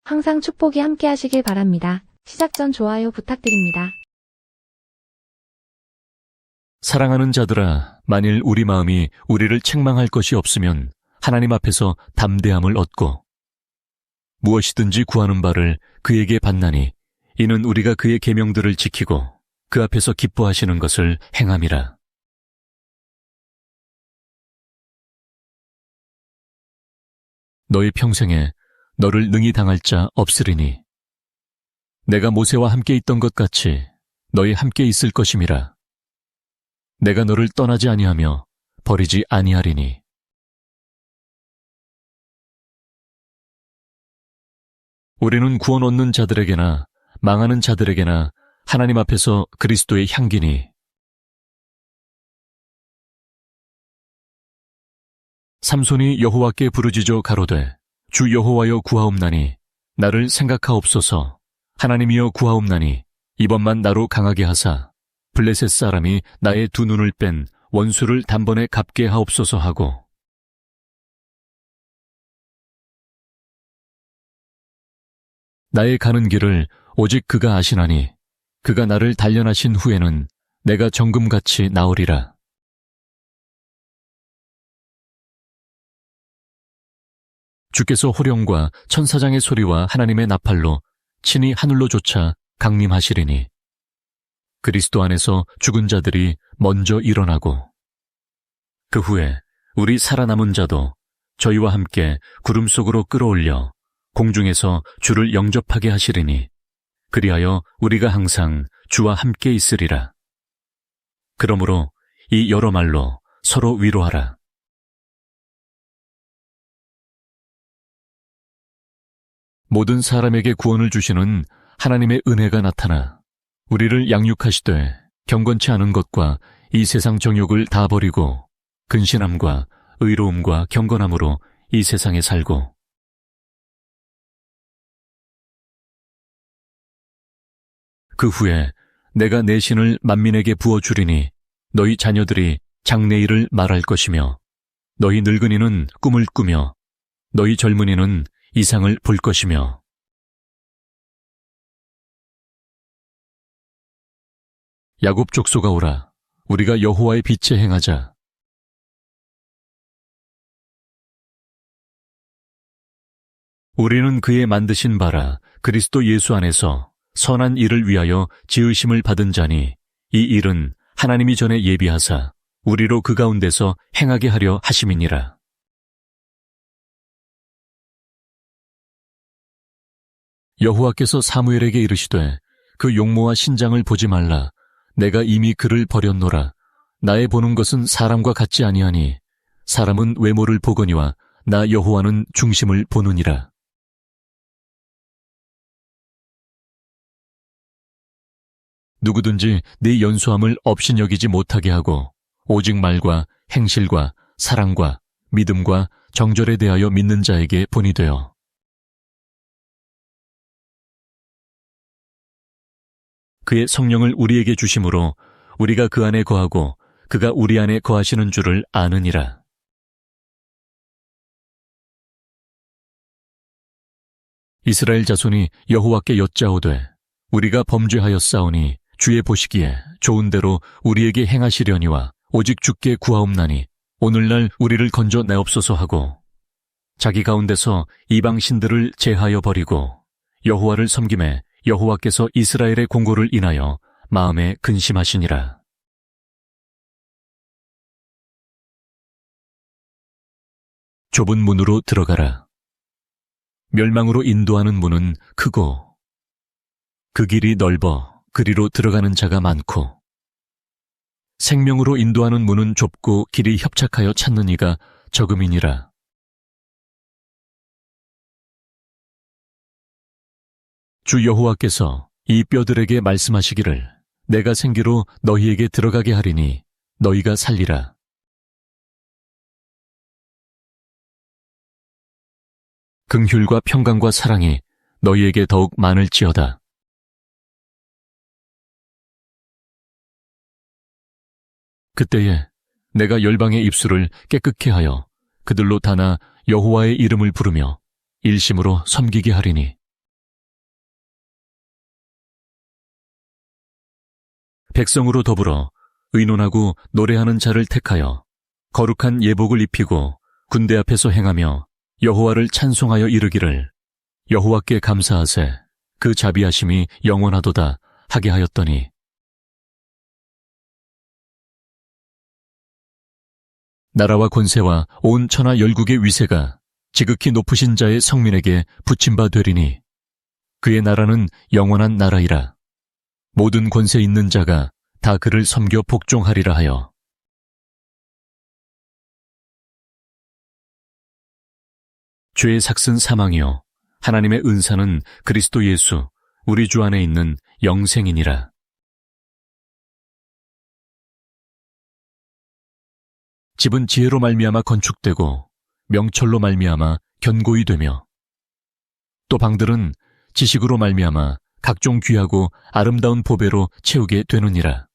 항상 축복이 함께 하시길 바랍니다. 시작 전 좋아요 부탁드립니다. 사랑하는 자들아, 만일 우리 마음이 우리를 책망할 것이 없으면 하나님 앞에서 담대함을 얻고 무엇이든지 구하는 바를 그에게 받나니 이는 우리가 그의 계명들을 지키고 그 앞에서 기뻐하시는 것을 행함이라. 너희 평생에 너를 능히 당할 자 없으리니 내가 모세와 함께 있던 것 같이 너희 함께 있을 것임이라. 내가 너를 떠나지 아니하며 버리지 아니하리니. 우리는 구원 얻는 자들에게나 망하는 자들에게나 하나님 앞에서 그리스도의 향기니. 삼손이 여호와께 부르짖어 가로되 주 여호와여 구하옵나니 나를 생각하옵소서. 하나님이여 구하옵나니 이번만 나로 강하게 하사 블레셋 사람이 나의 두 눈을 뺀 원수를 단번에 갚게 하옵소서 하고 나의 가는 길을 오직 그가 아시나니 그가 나를 단련하신 후에는 내가 정금같이 나으리라. 주께서 호령과 천사장의 소리와 하나님의 나팔로 친히 하늘로조차 강림하시리니 그리스도 안에서 죽은 자들이 먼저 일어나고 그 후에 우리 살아남은 자도 저희와 함께 구름 속으로 끌어올려 공중에서 주를 영접하게 하시리니 그리하여 우리가 항상 주와 함께 있으리라. 그러므로 이 여러 말로 서로 위로하라. 모든 사람에게 구원을 주시는 하나님의 은혜가 나타나 우리를 양육하시되 경건치 않은 것과 이 세상 정욕을 다 버리고 근신함과 의로움과 경건함으로 이 세상에 살고 그 후에 내가 내 신을 만민에게 부어주리니 너희 자녀들이 장래일을 말할 것이며 너희 늙은이는 꿈을 꾸며 너희 젊은이는 이상을 볼 것이며 야곱 족속아 오라. 우리가 여호와의 빛에 행하자. 우리는 그의 만드신 바라 그리스도 예수 안에서 선한 일을 위하여 지으심을 받은 자니 이 일은 하나님이 전에 예비하사 우리로 그 가운데서 행하게 하려 하심이니라. 여호와께서 사무엘에게 이르시되 그 용모와 신장을 보지 말라. 내가 이미 그를 버렸노라. 나의 보는 것은 사람과 같지 아니하니 사람은 외모를 보거니와 나 여호와는 중심을 보느니라. 누구든지 네 연소함을 업신여기지 못하게 하고 오직 말과 행실과 사랑과 믿음과 정절에 대하여 믿는 자에게 본이 되어 그의 성령을 우리에게 주심으로 우리가 그 안에 거하고 그가 우리 안에 거하시는 줄을 아느니라. 이스라엘 자손이 여호와께 여짜오되 우리가 범죄하였사오니 주의 보시기에 좋은 대로 우리에게 행하시려니와 오직 주께 구하옵나니 오늘날 우리를 건져 내옵소서 하고 자기 가운데서 이방 신들을 제하여 버리고 여호와를 섬김에 여호와께서 이스라엘의 공고를 인하여 마음에 근심하시니라. 좁은 문으로 들어가라. 멸망으로 인도하는 문은 크고 그 길이 넓어 그리로 들어가는 자가 많고 생명으로 인도하는 문은 좁고 길이 협착하여 찾는 이가 적음이니라. 주 여호와께서 이 뼈들에게 말씀하시기를 내가 생기로 너희에게 들어가게 하리니 너희가 살리라. 긍휼과 평강과 사랑이 너희에게 더욱 많을지어다. 그때에 내가 열방의 입술을 깨끗게 하여 그들로 다나 여호와의 이름을 부르며 일심으로 섬기게 하리니 백성으로 더불어 의논하고 노래하는 자를 택하여 거룩한 예복을 입히고 군대 앞에서 행하며 여호와를 찬송하여 이르기를 여호와께 감사하세 그 자비하심이 영원하도다 하게 하였더니 나라와 권세와 온 천하 열국의 위세가 지극히 높으신 자의 성민에게 붙임바 되리니 그의 나라는 영원한 나라이라. 모든 권세 있는 자가 다 그를 섬겨 복종하리라 하여. 죄의 삭은 사망이요 하나님의 은사는 그리스도 예수 우리 주 안에 있는 영생이니라. 집은 지혜로 말미암아 건축되고 명철로 말미암아 견고히 되며 또 방들은 지식으로 말미암아 각종 귀하고 아름다운 보배로 채우게 되느니라.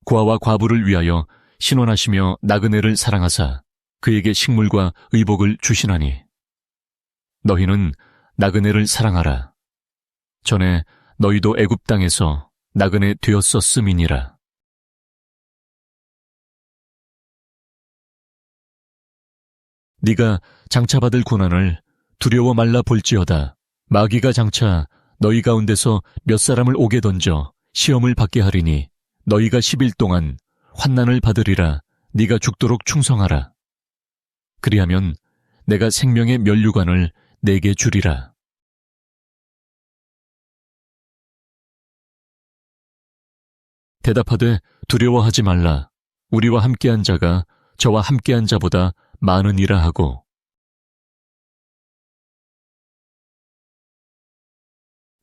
고아와 과부를 위하여 신원하시며 나그네를 사랑하사 그에게 식물과 의복을 주시나니 너희는 나그네를 사랑하라. 전에 너희도 애굽 땅에서 나그네 되었었음이니라. 네가 장차받을 고난을 두려워 말라 볼지어다. 마귀가 장차 너희 가운데서 몇 사람을 옥에 던져 시험을 받게 하리니 너희가 10일 동안 환난을 받으리라. 네가 죽도록 충성하라. 그리하면 내가 생명의 면류관을 내게 주리라. 대답하되 두려워하지 말라. 우리와 함께한 자가 저와 함께한 자보다 많으니라 하고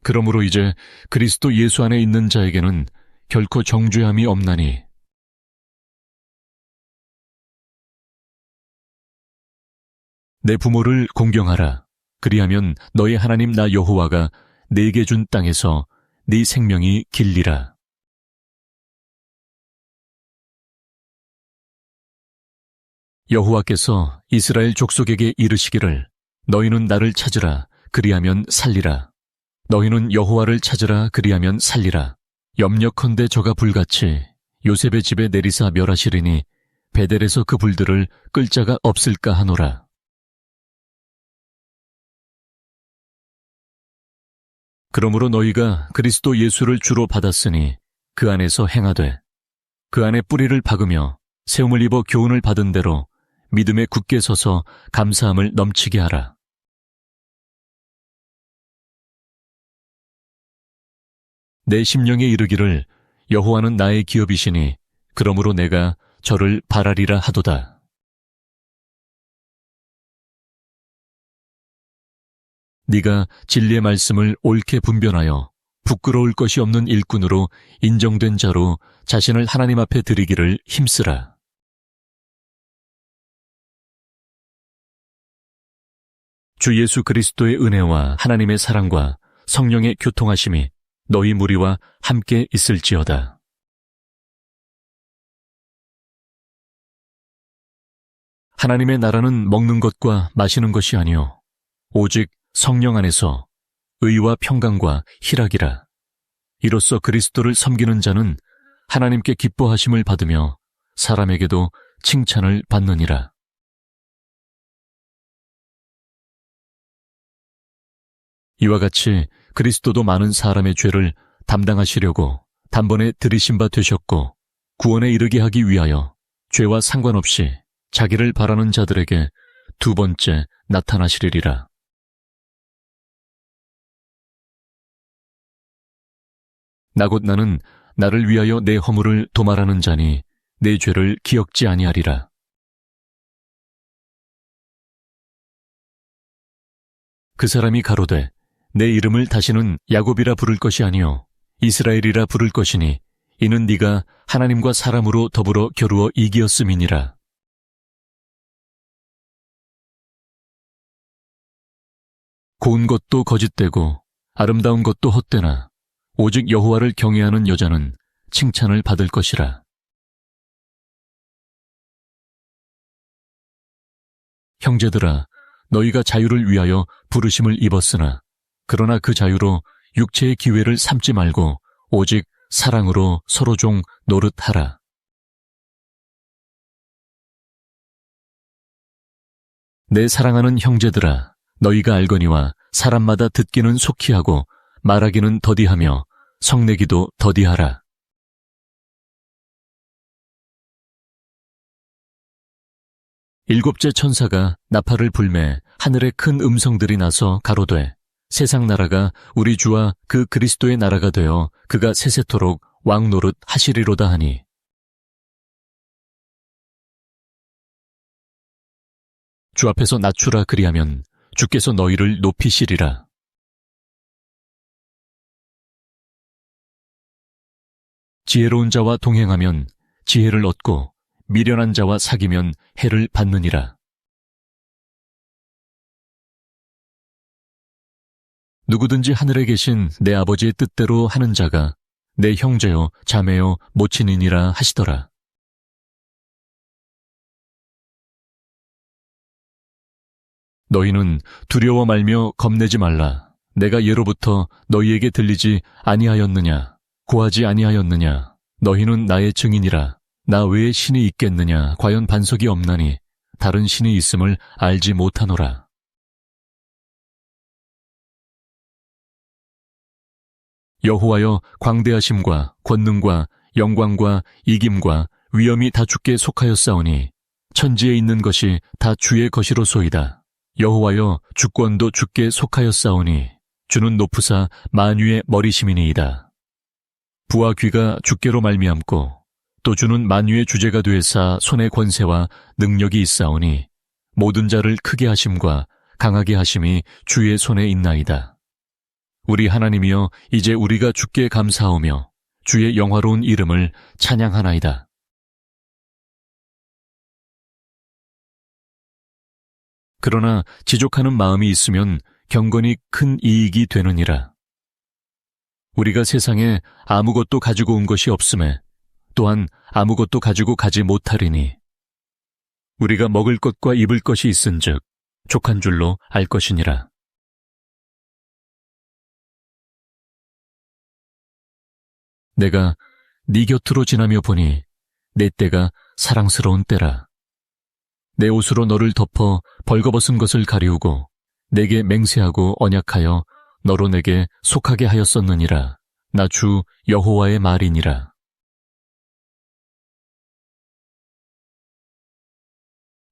그러므로 이제 그리스도 예수 안에 있는 자에게는 결코 정죄함이 없나니 내 부모를 공경하라. 그리하면 너희 하나님 나 여호와가 네게 준 땅에서 네 생명이 길리라. 여호와께서 이스라엘 족속에게 이르시기를 너희는 나를 찾으라. 그리하면 살리라. 너희는 여호와를 찾으라. 그리하면 살리라. 염려컨대 저가 불같이 요셉의 집에 내리사 멸하시리니 베델에서 그 불들을 끌 자가 없을까 하노라. 그러므로 너희가 그리스도 예수를 주로 받았으니 그 안에서 행하되 그 안에 뿌리를 박으며 세움을 입어 교훈을 받은 대로 믿음에 굳게 서서 감사함을 넘치게 하라. 내 심령에 이르기를 여호와는 나의 기업이시니 그러므로 내가 저를 바라리라 하도다. 네가 진리의 말씀을 옳게 분별하여 부끄러울 것이 없는 일꾼으로 인정된 자로 자신을 하나님 앞에 드리기를 힘쓰라. 주 예수 그리스도의 은혜와 하나님의 사랑과 성령의 교통하심이 너희 무리와 함께 있을지어다. 하나님의 나라는 먹는 것과 마시는 것이 아니요 오직 성령 안에서 의와 평강과 희락이라. 이로써 그리스도를 섬기는 자는 하나님께 기뻐하심을 받으며 사람에게도 칭찬을 받느니라. 이와 같이 그리스도도 많은 사람의 죄를 담당하시려고 단번에 들이신 바 되셨고 구원에 이르게 하기 위하여 죄와 상관없이 자기를 바라는 자들에게 두 번째 나타나시리라. 나 곧 나는 나를 위하여 내 허물을 도말하는 자니 내 죄를 기억지 아니하리라. 그 사람이 가로되 내 이름을 다시는 야곱이라 부를 것이 아니요 이스라엘이라 부를 것이니 이는 네가 하나님과 사람으로 더불어 겨루어 이기었음이니라. 고운 것도 거짓되고 아름다운 것도 헛되나 오직 여호와를 경외하는 여자는 칭찬을 받을 것이라. 형제들아, 너희가 자유를 위하여 부르심을 입었으나 그러나 그 자유로 육체의 기회를 삼지 말고 오직 사랑으로 서로 종 노릇하라. 내 사랑하는 형제들아, 너희가 알거니와 사람마다 듣기는 속히 하고 말하기는 더디하며 성내기도 더디하라. 일곱째 천사가 나팔을 불매 하늘에 큰 음성들이 나서 가로되 세상 나라가 우리 주와 그 그리스도의 나라가 되어 그가 세세토록 왕 노릇 하시리로다 하니, 주 앞에서 낮추라 그리하면 주께서 너희를 높이시리라. 지혜로운 자와 동행하면 지혜를 얻고 미련한 자와 사귀면 해를 받느니라. 누구든지 하늘에 계신 내 아버지의 뜻대로 하는 자가 내 형제요 자매요 모친이니라 하시더라. 너희는 두려워 말며 겁내지 말라. 내가 예로부터 너희에게 들리지 아니하였느냐? 고하지 아니하였느냐? 너희는 나의 증인이라. 나 외에 신이 있겠느냐? 과연 반석이 없나니 다른 신이 있음을 알지 못하노라. 여호와여, 광대하심과 권능과 영광과 이김과 위엄이 다 주께 속하였사오니 천지에 있는 것이 다 주의 것이로소이다. 여호와여, 주권도 주께 속하였사오니 주는 높으사 만유의 머리심이니이다. 부와 귀가 주께로 말미암고 또 주는 만유의 주제가 되사 손의 권세와 능력이 있사오니 모든 자를 크게 하심과 강하게 하심이 주의 손에 있나이다. 우리 하나님이여, 이제 우리가 주께 감사하오며 주의 영화로운 이름을 찬양하나이다. 그러나 지족하는 마음이 있으면 경건이 큰 이익이 되느니라. 우리가 세상에 아무것도 가지고 온 것이 없음에 또한 아무것도 가지고 가지 못하리니 우리가 먹을 것과 입을 것이 있은즉 족한 줄로 알 것이니라. 내가 네 곁으로 지나며 보니 내 때가 사랑스러운 때라. 내 옷으로 너를 덮어 벌거벗은 것을 가리우고 내게 맹세하고 언약하여 너로 내게 속하게 하였었느니라. 나 주 여호와의 말이니라.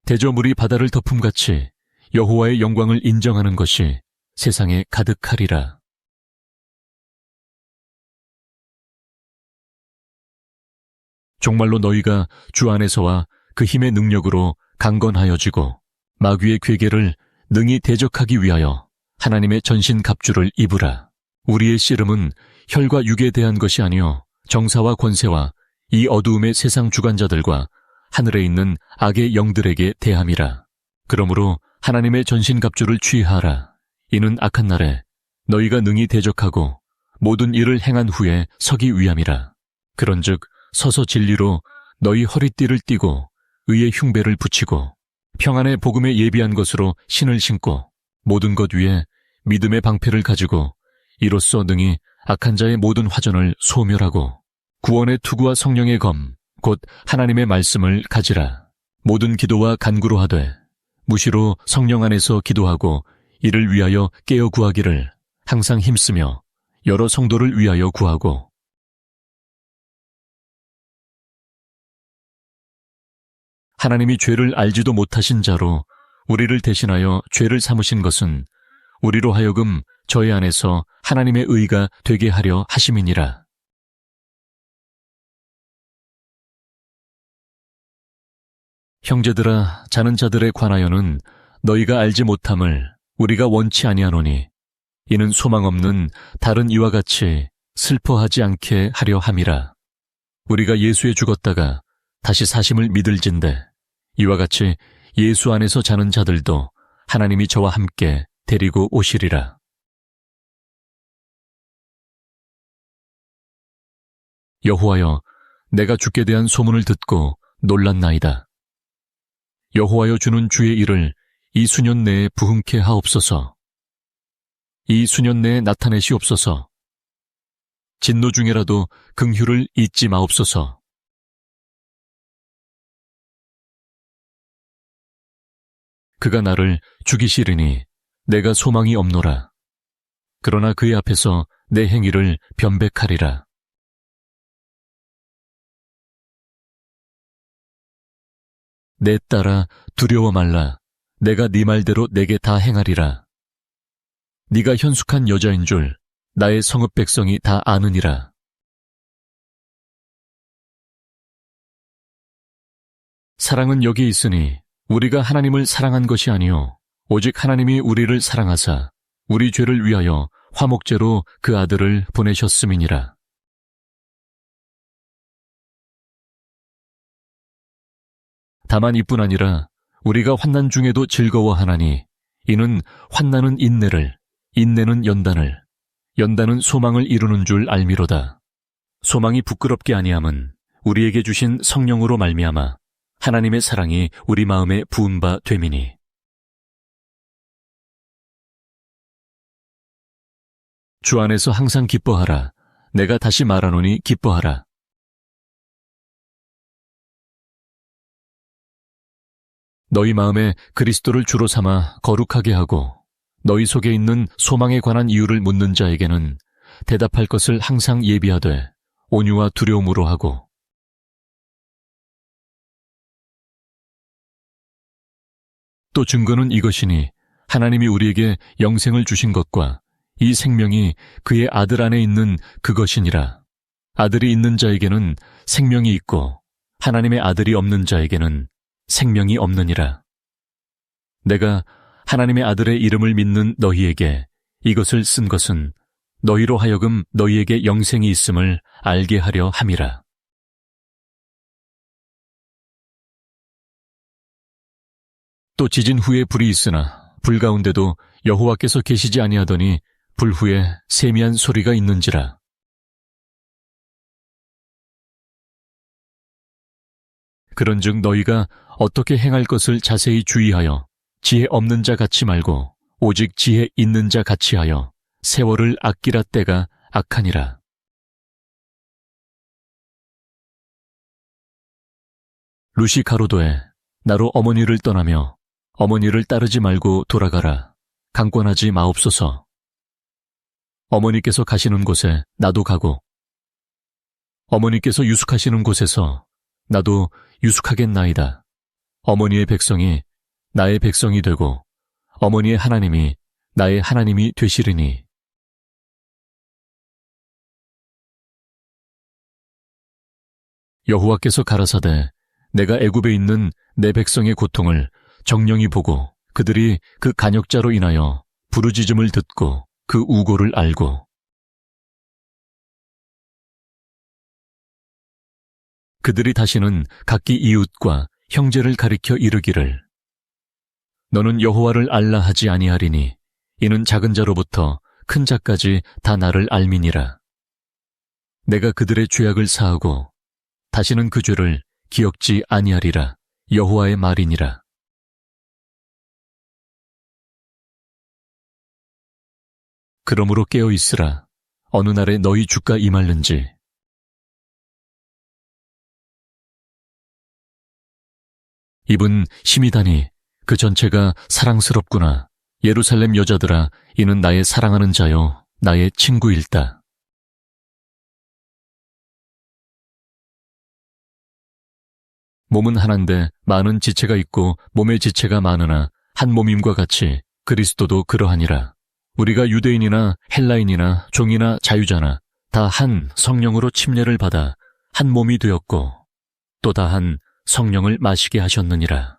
대저물이 바다를 덮음같이 여호와의 영광을 인정하는 것이 세상에 가득하리라. 정말로 너희가 주 안에서와 그 힘의 능력으로 강건하여지고 마귀의 괴계를 능히 대적하기 위하여 하나님의 전신 갑주를 입으라. 우리의 씨름은 혈과 육에 대한 것이 아니요 정사와 권세와 이 어두움의 세상 주관자들과 하늘에 있는 악의 영들에게 대함이라. 그러므로 하나님의 전신 갑주를 취하라. 이는 악한 날에 너희가 능히 대적하고 모든 일을 행한 후에 서기 위함이라. 그런즉 서서 진리로 너희 허리띠를 띠고 의의 흉배를 붙이고 평안의 복음에 예비한 것으로 신을 신고 모든 것 위에 믿음의 방패를 가지고 이로써 능히 악한 자의 모든 화전을 소멸하고 구원의 투구와 성령의 검 곧 하나님의 말씀을 가지라. 모든 기도와 간구로 하되 무시로 성령 안에서 기도하고 이를 위하여 깨어 구하기를 항상 힘쓰며 여러 성도를 위하여 구하고 하나님이 죄를 알지도 못하신 자로 우리를 대신하여 죄를 삼으신 것은 우리로 하여금 저희 안에서 하나님의 의가 되게 하려 하심이니라. 형제들아, 자는 자들에 관하여는 너희가 알지 못함을 우리가 원치 아니하노니 이는 소망 없는 다른 이와 같이 슬퍼하지 않게 하려 함이라. 우리가 예수에 죽었다가 다시 사심을 믿을진대 이와 같이 예수 안에서 자는 자들도 하나님이 저와 함께 데리고 오시리라. 여호와여, 내가 주께 대한 소문을 듣고 놀랐나이다. 여호와여, 주는 주의 일을 이 수년 내에 부흥케 하옵소서. 이 수년 내에 나타내시옵소서. 진노 중에라도 긍휼을 잊지 마옵소서. 그가 나를 죽이시리니 내가 소망이 없노라. 그러나 그의 앞에서 내 행위를 변백하리라. 내 딸아 두려워 말라. 내가 네 말대로 내게 다 행하리라. 네가 현숙한 여자인 줄 나의 성읍 백성이 다 아느니라. 사랑은 여기 있으니 우리가 하나님을 사랑한 것이 아니요 오직 하나님이 우리를 사랑하사 우리 죄를 위하여 화목제로 그 아들을 보내셨음이니라. 다만 이뿐 아니라 우리가 환난 중에도 즐거워하나니 이는 환난은 인내를, 인내는 연단을, 연단은 소망을 이루는 줄 알미로다. 소망이 부끄럽게 아니함은 우리에게 주신 성령으로 말미암아 하나님의 사랑이 우리 마음에 부은 바 됨이니. 주 안에서 항상 기뻐하라. 내가 다시 말하노니 기뻐하라. 너희 마음에 그리스도를 주로 삼아 거룩하게 하고 너희 속에 있는 소망에 관한 이유를 묻는 자에게는 대답할 것을 항상 예비하되 온유와 두려움으로 하고 또 증거는 이것이니 하나님이 우리에게 영생을 주신 것과 이 생명이 그의 아들 안에 있는 그것이니라. 아들이 있는 자에게는 생명이 있고 하나님의 아들이 없는 자에게는 생명이 없느니라. 내가 하나님의 아들의 이름을 믿는 너희에게 이것을 쓴 것은 너희로 하여금 너희에게 영생이 있음을 알게 하려 함이라. 또 지진 후에 불이 있으나 불 가운데도 여호와께서 계시지 아니하더니 불 후에 세미한 소리가 있는지라. 그런즉 너희가 어떻게 행할 것을 자세히 주의하여 지혜 없는 자 같이 말고 오직 지혜 있는 자 같이 하여 세월을 아끼라. 때가 악하니라. 룻이 가로되 나로 어머니를 떠나며 어머니를 따르지 말고 돌아가라. 강권하지 마옵소서. 어머니께서 가시는 곳에 나도 가고 어머니께서 유숙하시는 곳에서 나도 유숙하겠나이다. 어머니의 백성이 나의 백성이 되고 어머니의 하나님이 나의 하나님이 되시리니. 여호와께서 가라사대 내가 애굽에 있는 내 백성의 고통을 정령이 보고 그들이 그 간역자로 인하여 부르짖음을 듣고 그 우고를 알고 그들이 다시는 각기 이웃과 형제를 가리켜 이르기를 너는 여호와를 알라 하지 아니하리니 이는 작은 자로부터 큰 자까지 다 나를 알미니라. 내가 그들의 죄악을 사하고 다시는 그 죄를 기억지 아니하리라. 여호와의 말이니라. 그러므로 깨어 있으라. 어느 날에 너희 주가 임할는지. 입은 힘이 다니 그 전체가 사랑스럽구나. 예루살렘 여자들아, 이는 나의 사랑하는 자요 나의 친구일다. 몸은 하나인데 많은 지체가 있고 몸의 지체가 많으나 한 몸임과 같이 그리스도도 그러하니라. 우리가 유대인이나 헬라인이나 종이나 자유자나 다 한 성령으로 침례를 받아 한 몸이 되었고 또 다 한 성령을 마시게 하셨느니라.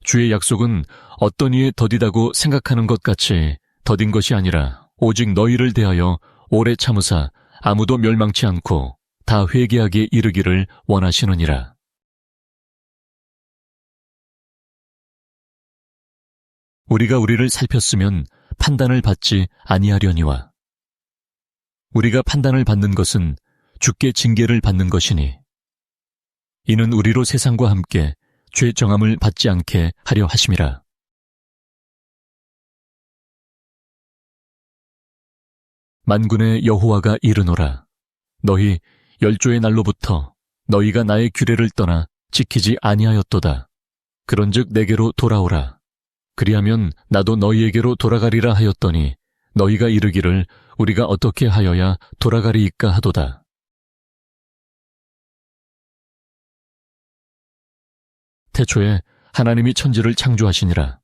주의 약속은 어떤 이에 더디다고 생각하는 것 같이 더딘 것이 아니라 오직 너희를 대하여 오래 참으사 아무도 멸망치 않고 다 회개하게 이르기를 원하시느니라. 우리가 우리를 살폈으면 판단을 받지 아니하려니와 우리가 판단을 받는 것은 주께 징계를 받는 것이니 이는 우리로 세상과 함께 죄 정함을 받지 않게 하려 하심이라. 만군의 여호와가 이르노라. 너희 열조의 날로부터 너희가 나의 규례를 떠나 지키지 아니하였도다. 그런즉 내게로 돌아오라. 그리하면 나도 너희에게로 돌아가리라 하였더니 너희가 이르기를 우리가 어떻게 하여야 돌아가리이까 하도다. 태초에 하나님이 천지를 창조하시니라.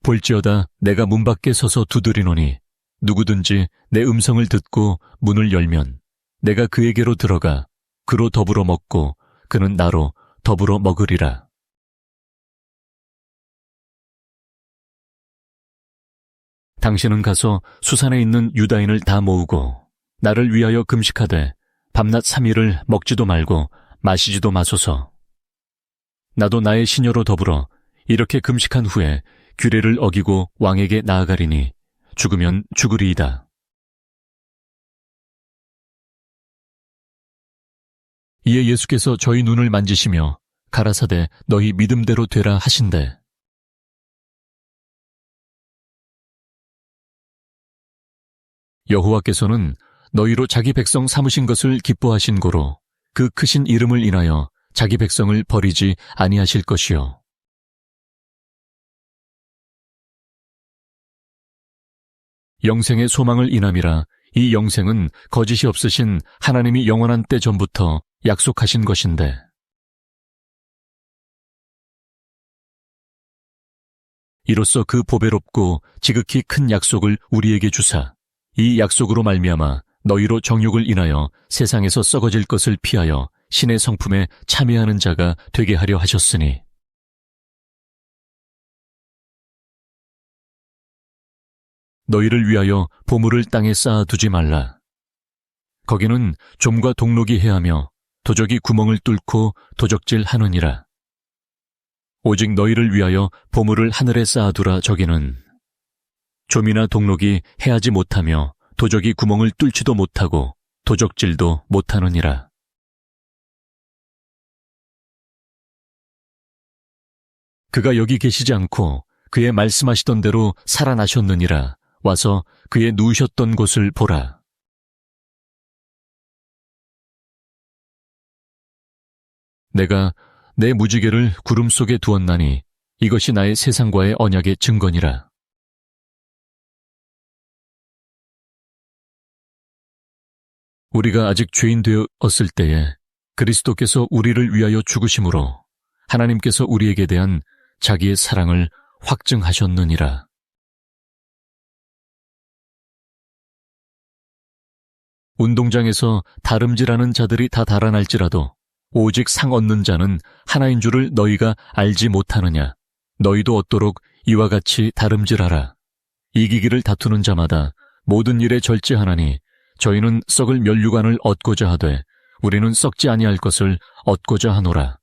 볼지어다 내가 문 밖에 서서 두드리노니 누구든지 내 음성을 듣고 문을 열면 내가 그에게로 들어가 그로 더불어 먹고 그는 나로 더불어 먹으리라. 당신은 가서 수산에 있는 유다인을 다 모으고 나를 위하여 금식하되 밤낮 3일을 먹지도 말고 마시지도 마소서. 나도 나의 시녀로 더불어 이렇게 금식한 후에 규례를 어기고 왕에게 나아가리니 죽으면 죽으리이다. 이에 예수께서 저희 눈을 만지시며 가라사대 너희 믿음대로 되라 하신대. 여호와께서는 너희로 자기 백성 삼으신 것을 기뻐하신 고로 그 크신 이름을 인하여 자기 백성을 버리지 아니하실 것이요. 영생의 소망을 인함이라. 이 영생은 거짓이 없으신 하나님이 영원한 때 전부터 약속하신 것인데 이로써 그 보배롭고 지극히 큰 약속을 우리에게 주사 이 약속으로 말미암아 너희로 정욕을 인하여 세상에서 썩어질 것을 피하여 신의 성품에 참여하는 자가 되게 하려 하셨으니 너희를 위하여 보물을 땅에 쌓아두지 말라. 거기는 좀과 동록이 해하며 도적이 구멍을 뚫고 도적질 하느니라. 오직 너희를 위하여 보물을 하늘에 쌓아두라. 저기는 좀이나 동록이 해하지 못하며 도적이 구멍을 뚫지도 못하고 도적질도 못하느니라. 그가 여기 계시지 않고 그의 말씀하시던 대로 살아나셨느니라. 와서 그의 누우셨던 곳을 보라. 내가 내 무지개를 구름 속에 두었나니 이것이 나의 세상과의 언약의 증거니라. 우리가 아직 죄인 되었을 때에 그리스도께서 우리를 위하여 죽으심으로 하나님께서 우리에게 대한 자기의 사랑을 확증하셨느니라. 운동장에서 다름질하는 자들이 다 달아날지라도 오직 상 얻는 자는 하나인 줄을 너희가 알지 못하느냐. 너희도 얻도록 이와 같이 다름질하라. 이기기를 다투는 자마다 모든 일에 절제하나니 저희는 썩을 면류관을 얻고자 하되 우리는 썩지 아니할 것을 얻고자 하노라.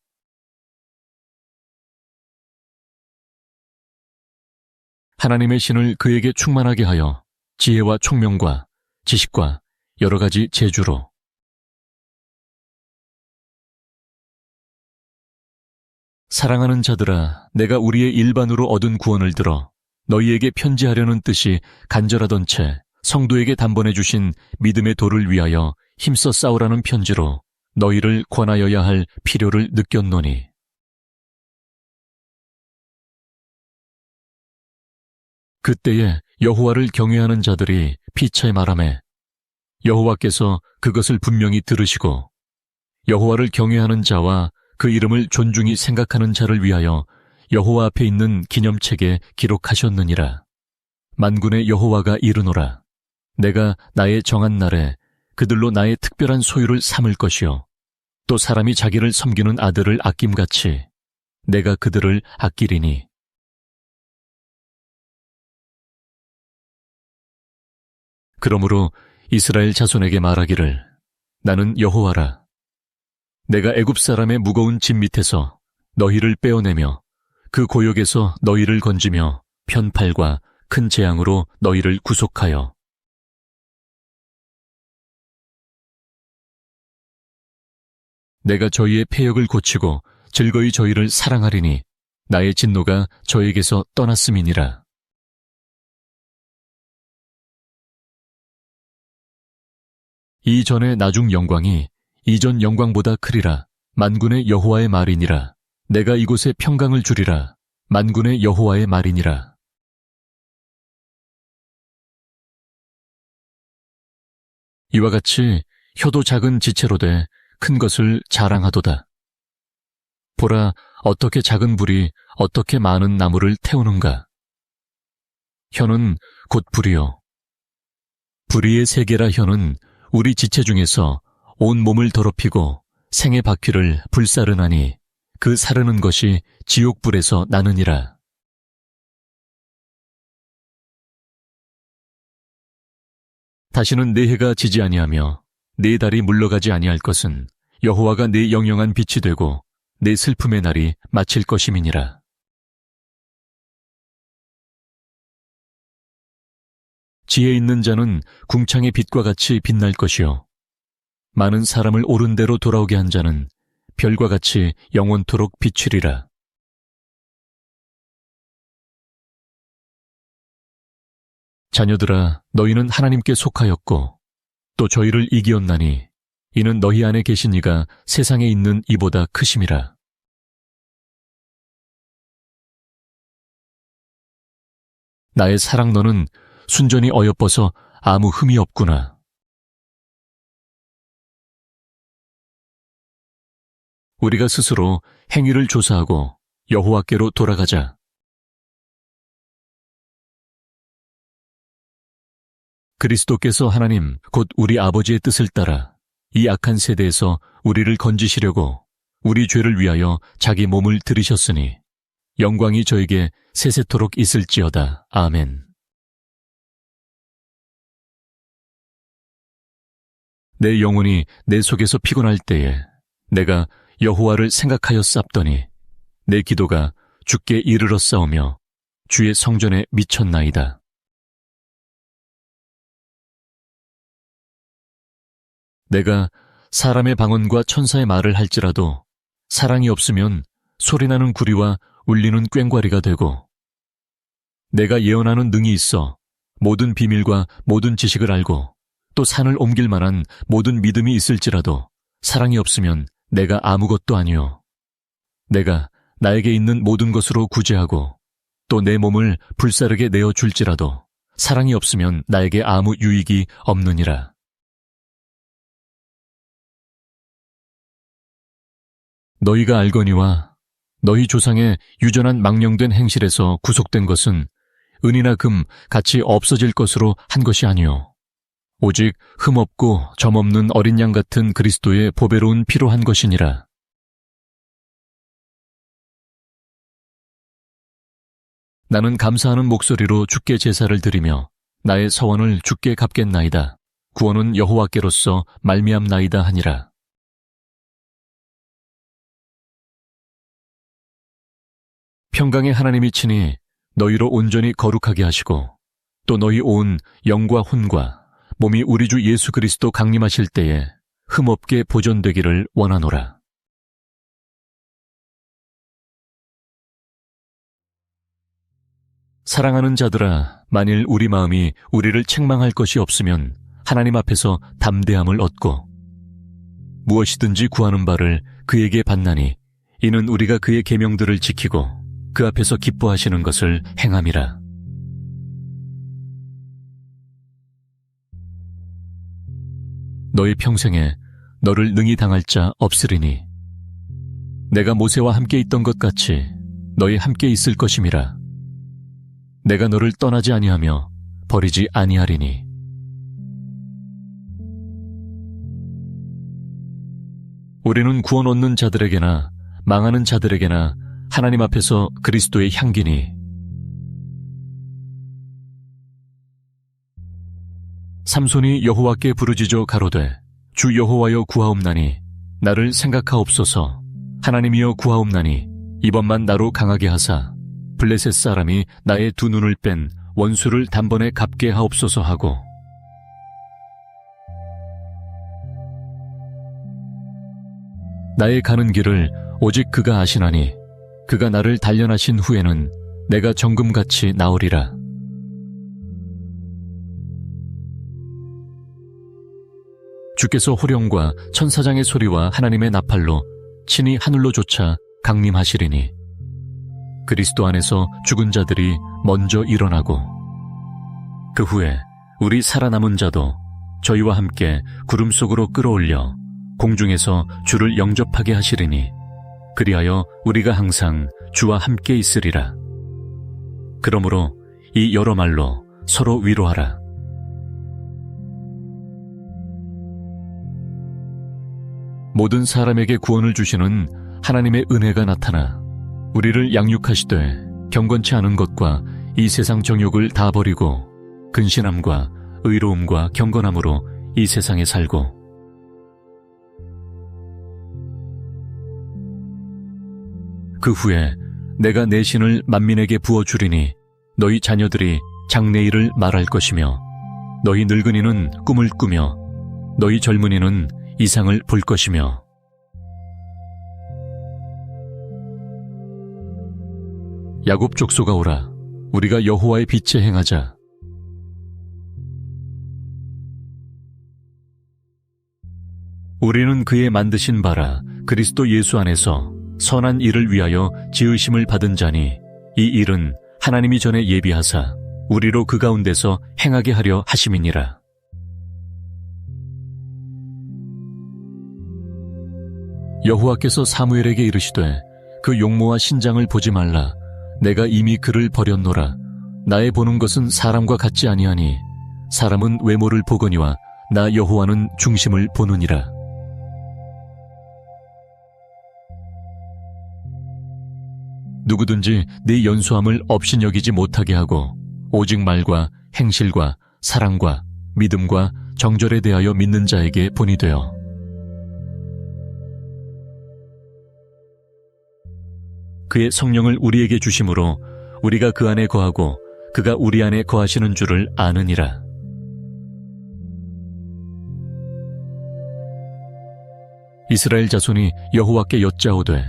하나님의 신을 그에게 충만하게 하여 지혜와 총명과 지식과 여러 가지 재주로 사랑하는 자들아, 내가 우리의 일반으로 얻은 구원을 들어 너희에게 편지하려는 뜻이 간절하던 채 성도에게 단번해 주신 믿음의 도를 위하여 힘써 싸우라는 편지로 너희를 권하여야 할 필요를 느꼈노니 그때에 여호와를 경외하는 자들이 피차에 말하매 여호와께서 그것을 분명히 들으시고 여호와를 경외하는 자와 그 이름을 존중히 생각하는 자를 위하여 여호와 앞에 있는 기념책에 기록하셨느니라. 만군의 여호와가 이르노라. 내가 나의 정한 날에 그들로 나의 특별한 소유를 삼을 것이요 또 사람이 자기를 섬기는 아들을 아낌같이 내가 그들을 아끼리니 그러므로 이스라엘 자손에게 말하기를 나는 여호와라. 내가 애굽 사람의 무거운 짐 밑에서 너희를 빼어내며 그 고역에서 너희를 건지며 편팔과 큰 재앙으로 너희를 구속하여 내가 저희의 패역을 고치고 즐거이 저희를 사랑하리니 나의 진노가 저에게서 떠났음이니라. 이전의 나중 영광이 이전 영광보다 크리라. 만군의 여호와의 말이니라. 내가 이곳에 평강을 주리라. 만군의 여호와의 말이니라. 이와 같이 혀도 작은 지체로 돼 큰 것을 자랑하도다. 보라, 어떻게 작은 불이 어떻게 많은 나무를 태우는가. 혀는 곧 불이요. 불의의 세계라. 혀는 우리 지체 중에서 온 몸을 더럽히고 생의 바퀴를 불사르나니 그 사르는 것이 지옥불에서 나느니라. 다시는 내 해가 지지 아니하며 내 달이 물러가지 아니할 것은 여호와가 내 영영한 빛이 되고 내 슬픔의 날이 마칠 것임이니라. 지혜 있는 자는 궁창의 빛과 같이 빛날 것이요. 많은 사람을 옳은 대로 돌아오게 한 자는 별과 같이 영원토록 비추리라. 자녀들아, 너희는 하나님께 속하였고 또 저희를 이기었나니 이는 너희 안에 계신 이가 세상에 있는 이보다 크심이라. 나의 사랑, 너는 순전히 어여뻐서 아무 흠이 없구나. 우리가 스스로 행위를 조사하고 여호와께로 돌아가자. 그리스도께서 하나님 곧 우리 아버지의 뜻을 따라 이 악한 세대에서 우리를 건지시려고 우리 죄를 위하여 자기 몸을 들이셨으니 영광이 저에게 세세토록 있을지어다. 아멘. 내 영혼이 내 속에서 피곤할 때에 내가 여호와를 생각하여 쌉더니 내 기도가 주께 이르러 싸우며 주의 성전에 미쳤나이다. 내가 사람의 방언과 천사의 말을 할지라도 사랑이 없으면 소리나는 구리와 울리는 꽹과리가 되고, 내가 예언하는 능이 있어 모든 비밀과 모든 지식을 알고 또 산을 옮길 만한 모든 믿음이 있을지라도 사랑이 없으면 내가 아무것도 아니요. 내가 나에게 있는 모든 것으로 구제하고 또 내 몸을 불사르게 내어 줄지라도 사랑이 없으면 나에게 아무 유익이 없느니라. 너희가 알거니와 너희 조상의 유전한 망령된 행실에서 구속된 것은 은이나 금 같이 없어질 것으로 한 것이 아니요 오직 흠없고 점없는 어린 양 같은 그리스도의 보배로운 피로 한 것이니라. 나는 감사하는 목소리로 주께 제사를 드리며 나의 서원을 주께 갚겠나이다. 구원은 여호와께로서 말미암나이다 하니라. 평강의 하나님이 친히 너희로 온전히 거룩하게 하시고 또 너희 온 영과 혼과 몸이 우리 주 예수 그리스도 강림하실 때에 흠없게 보존되기를 원하노라. 사랑하는 자들아, 만일 우리 마음이 우리를 책망할 것이 없으면 하나님 앞에서 담대함을 얻고 무엇이든지 구하는 바를 그에게 받나니 이는 우리가 그의 계명들을 지키고 그 앞에서 기뻐하시는 것을 행함이라. 너희 평생에 너를 능히 당할 자 없으리니 내가 모세와 함께 있던 것 같이 너희 함께 있을 것임이라. 내가 너를 떠나지 아니하며 버리지 아니하리니. 우리는 구원 얻는 자들에게나 망하는 자들에게나 하나님 앞에서 그리스도의 향기니. 삼손이 여호와께 부르짖어 가로되 주 여호와여 구하옵나니 나를 생각하옵소서. 하나님이여 구하옵나니 이번만 나로 강하게 하사 블레셋 사람이 나의 두 눈을 뺀 원수를 단번에 갚게 하옵소서 하고, 나의 가는 길을 오직 그가 아시나니 그가 나를 단련하신 후에는 내가 정금같이 나으리라. 주께서 호령과 천사장의 소리와 하나님의 나팔로 친히 하늘로 쫓아 강림하시리니 그리스도 안에서 죽은 자들이 먼저 일어나고 그 후에 우리 살아남은 자도 저희와 함께 구름 속으로 끌어올려 공중에서 주를 영접하게 하시리니 그리하여 우리가 항상 주와 함께 있으리라. 그러므로 이 여러 말로 서로 위로하라. 모든 사람에게 구원을 주시는 하나님의 은혜가 나타나 우리를 양육하시되 경건치 않은 것과 이 세상 정욕을 다 버리고 근신함과 의로움과 경건함으로 이 세상에 살고 그 후에 내가 내 신을 만민에게 부어주리니 너희 자녀들이 장래일을 말할 것이며 너희 늙은이는 꿈을 꾸며 너희 젊은이는 이상을 볼 것이며 야곱 족속아 오라 우리가 여호와의 빛에 행하자. 우리는 그의 만드신 바라 그리스도 예수 안에서 선한 일을 위하여 지으심을 받은 자니 이 일은 하나님이 전에 예비하사 우리로 그 가운데서 행하게 하려 하심이니라. 여호와께서 사무엘에게 이르시되 그 용모와 신장을 보지 말라. 내가 이미 그를 버렸노라. 나의 보는 것은 사람과 같지 아니하니 사람은 외모를 보거니와 나 여호와는 중심을 보느니라. 누구든지 네 연소함을 업신여기지 못하게 하고 오직 말과 행실과 사랑과 믿음과 정절에 대하여 믿는 자에게 본이 되어 그의 성령을 우리에게 주심으로 우리가 그 안에 거하고 그가 우리 안에 거하시는 줄을 아느니라. 이스라엘 자손이 여호와께 여짜오되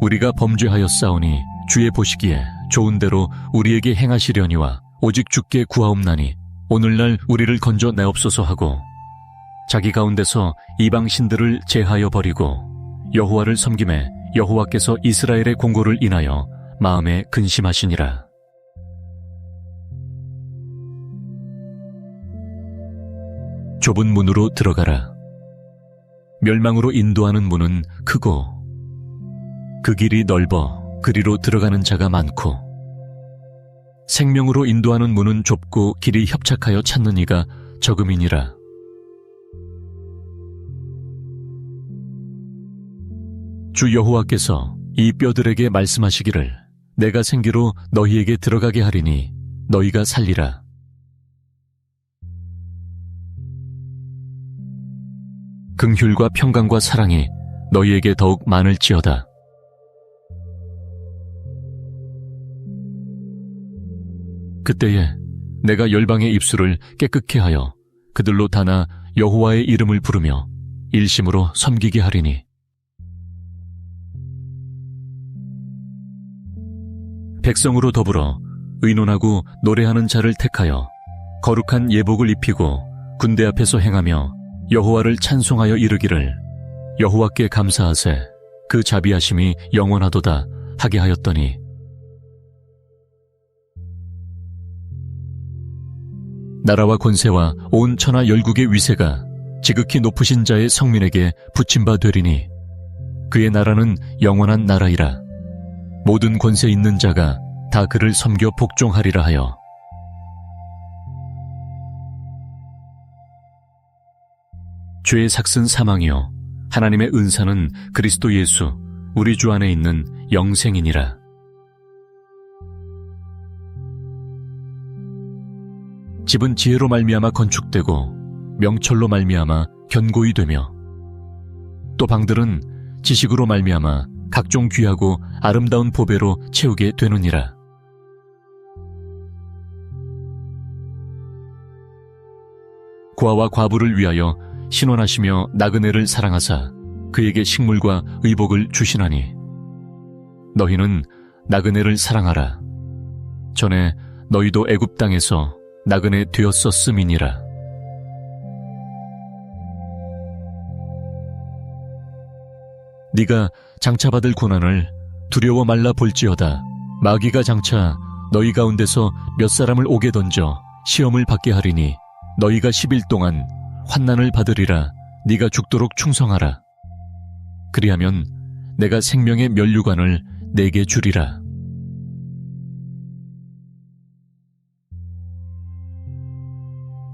우리가 범죄하였사오니 주의 보시기에 좋은 대로 우리에게 행하시려니와 오직 주께 구하옵나니 오늘날 우리를 건져 내옵소서 하고 자기 가운데서 이방 신들을 제하여 버리고 여호와를 섬김에 여호와께서 이스라엘의 공고를 인하여 마음에 근심하시니라. 좁은 문으로 들어가라. 멸망으로 인도하는 문은 크고 그 길이 넓어 그리로 들어가는 자가 많고 생명으로 인도하는 문은 좁고 길이 협착하여 찾는 이가 적음이니라. 주 여호와께서 이 뼈들에게 말씀하시기를 내가 생기로 너희에게 들어가게 하리니 너희가 살리라. 긍휼과 평강과 사랑이 너희에게 더욱 많을지어다. 그때에 내가 열방의 입술을 깨끗게 하여 그들로 다나 여호와의 이름을 부르며 일심으로 섬기게 하리니 백성으로 더불어 의논하고 노래하는 자를 택하여 거룩한 예복을 입히고 군대 앞에서 행하며 여호와를 찬송하여 이르기를 여호와께 감사하세 그 자비하심이 영원하도다 하게 하였더니 나라와 권세와 온 천하 열국의 위세가 지극히 높으신 자의 성민에게 붙임바 되리니 그의 나라는 영원한 나라이라. 모든 권세 있는 자가 다 그를 섬겨 복종하리라 하여 죄의 삭은 사망이요 하나님의 은사는 그리스도 예수 우리 주 안에 있는 영생이니라. 집은 지혜로 말미암아 건축되고 명철로 말미암아 견고히 되며 또 방들은 지식으로 말미암아 각종 귀하고 아름다운 보배로 채우게 되느니라. 고아와 과부를 위하여 신원하시며 나그네를 사랑하사 그에게 식물과 의복을 주시나니 너희는 나그네를 사랑하라. 전에 너희도 애굽 땅에서 나그네 되었었음이니라. 네가 장차받을 고난을 두려워 말라 볼지어다. 마귀가 장차 너희 가운데서 몇 사람을 옥에 던져 시험을 받게 하리니 너희가 10일 동안 환난을 받으리라. 네가 죽도록 충성하라. 그리하면 내가 생명의 면류관을 내게 주리라.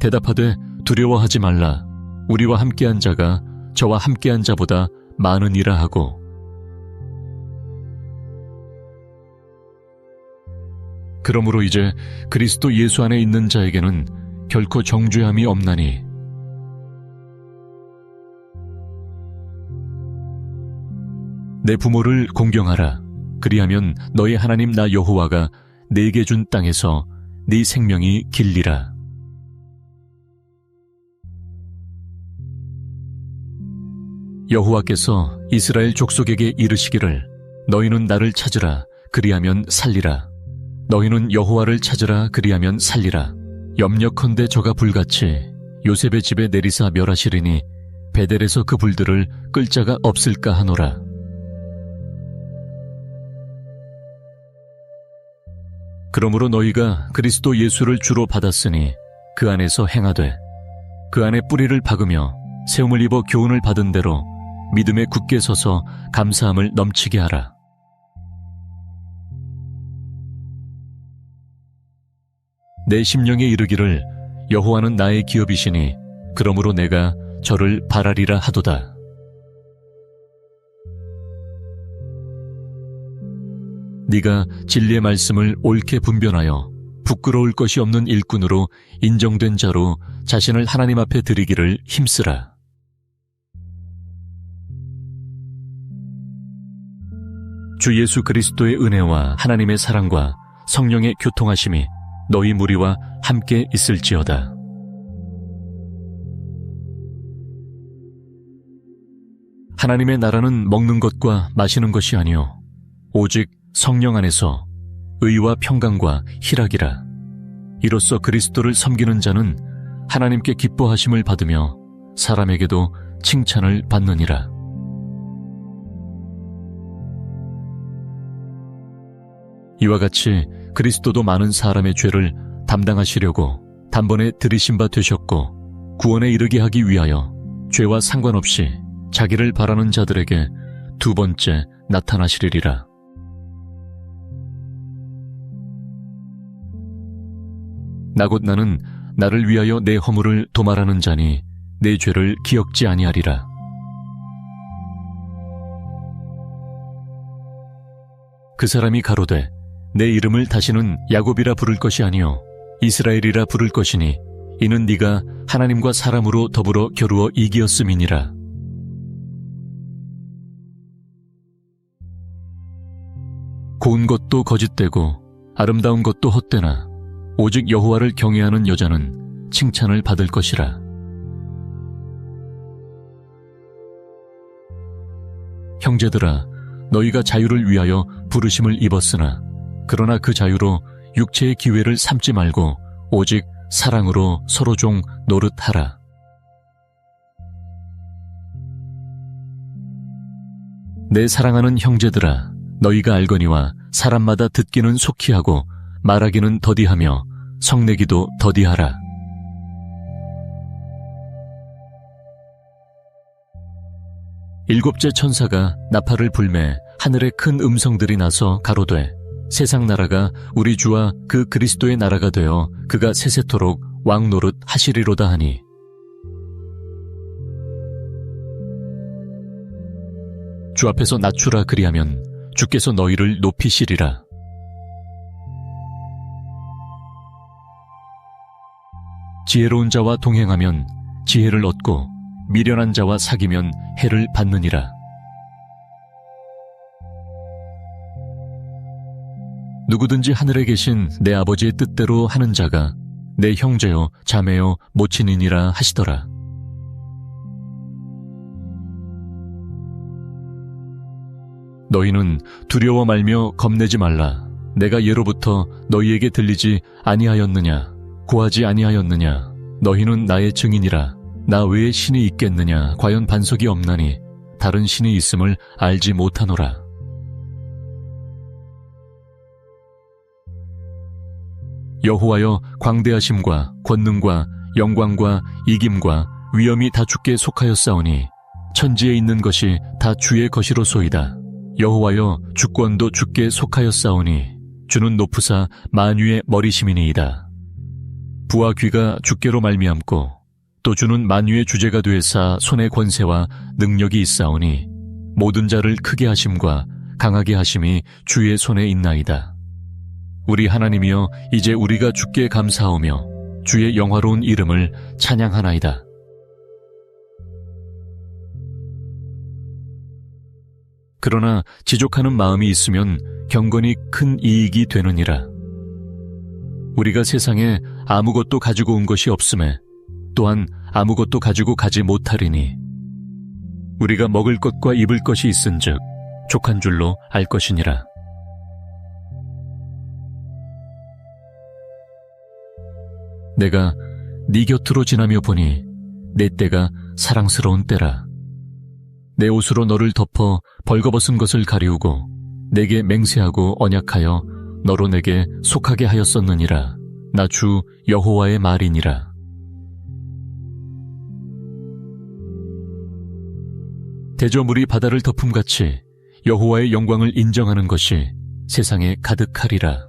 대답하되 두려워하지 말라. 우리와 함께한 자가 저와 함께한 자보다 많으니라 하고 그러므로 이제 그리스도 예수 안에 있는 자에게는 결코 정죄함이 없나니 내 부모를 공경하라. 그리하면 너희 하나님 나 여호와가 네게 준 땅에서 네 생명이 길리라. 여호와께서 이스라엘 족속에게 이르시기를 너희는 나를 찾으라. 그리하면 살리라. 너희는 여호와를 찾으라. 그리하면 살리라. 염려컨대 저가 불같이 요셉의 집에 내리사 멸하시리니 베델에서 그 불들을 끌 자가 없을까 하노라. 그러므로 너희가 그리스도 예수를 주로 받았으니 그 안에서 행하되 그 안에 뿌리를 박으며 세움을 입어 교훈을 받은 대로 믿음에 굳게 서서 감사함을 넘치게 하라. 내 심령에 이르기를 여호와는 나의 기업이시니 그러므로 내가 저를 바라리라 하도다. 네가 진리의 말씀을 옳게 분변하여 부끄러울 것이 없는 일꾼으로 인정된 자로 자신을 하나님 앞에 드리기를 힘쓰라. 주 예수 그리스도의 은혜와 하나님의 사랑과 성령의 교통하심이 너희 무리와 함께 있을지어다. 하나님의 나라는 먹는 것과 마시는 것이 아니요 오직 성령 안에서 의와 평강과 희락이라. 이로써 그리스도를 섬기는 자는 하나님께 기뻐하심을 받으며 사람에게도 칭찬을 받느니라. 이와 같이 그리스도도 많은 사람의 죄를 담당하시려고 단번에 들이신 바 되셨고 구원에 이르게 하기 위하여 죄와 상관없이 자기를 바라는 자들에게 두 번째 나타나시리라. 나 곧 나는 나를 위하여 내 허물을 도말하는 자니 내 죄를 기억지 아니하리라. 그 사람이 가로되 내 이름을 다시는 야곱이라 부를 것이 아니요 이스라엘이라 부를 것이니 이는 네가 하나님과 사람으로 더불어 겨루어 이기었음이니라. 고운 것도 거짓되고 아름다운 것도 헛되나 오직 여호와를 경외하는 여자는 칭찬을 받을 것이라. 형제들아, 너희가 자유를 위하여 부르심을 입었으나 그러나 그 자유로 육체의 기회를 삼지 말고 오직 사랑으로 서로 종 노릇하라. 내 사랑하는 형제들아, 너희가 알거니와 사람마다 듣기는 속히 하고 말하기는 더디하며 성내기도 더디하라. 일곱째 천사가 나팔을 불매 하늘에 큰 음성들이 나서 가로되 세상 나라가 우리 주와 그 그리스도의 나라가 되어 그가 세세토록 왕 노릇 하시리로다 하니 주 앞에서 낮추라. 그리하면 주께서 너희를 높이시리라. 지혜로운 자와 동행하면 지혜를 얻고 미련한 자와 사귀면 해를 받느니라. 누구든지 하늘에 계신 내 아버지의 뜻대로 하는 자가 내 형제요 자매요 모친이니라 하시더라. 너희는 두려워 말며 겁내지 말라. 내가 예로부터 너희에게 들리지 아니하였느냐? 고하지 아니하였느냐? 너희는 나의 증인이라. 나 외에 신이 있겠느냐? 과연 반석이 없나니 다른 신이 있음을 알지 못하노라. 여호와여, 광대하심과 권능과 영광과 이김과 위엄이 다 주께 속하였사오니 천지에 있는 것이 다 주의 것이로소이다. 여호와여, 주권도 주께 속하였사오니 주는 높으사 만유의 머리심이니이다. 부와 귀가 주께로 말미암고 또 주는 만유의 주제가 되사 손의 권세와 능력이 있사오니 모든 자를 크게 하심과 강하게 하심이 주의 손에 있나이다. 우리 하나님이여, 이제 우리가 주께 감사하오며 주의 영화로운 이름을 찬양하나이다. 그러나 지족하는 마음이 있으면 경건이 큰 이익이 되느니라. 우리가 세상에 아무것도 가지고 온 것이 없음에 또한 아무것도 가지고 가지 못하리니 우리가 먹을 것과 입을 것이 있은즉 족한 줄로 알 것이니라. 내가 네 곁으로 지나며 보니 내 때가 사랑스러운 때라. 내 옷으로 너를 덮어 벌거벗은 것을 가리우고 내게 맹세하고 언약하여 너로 내게 속하게 하였었느니라. 나 주 여호와의 말이니라. 대저물이 바다를 덮음같이 여호와의 영광을 인정하는 것이 세상에 가득하리라.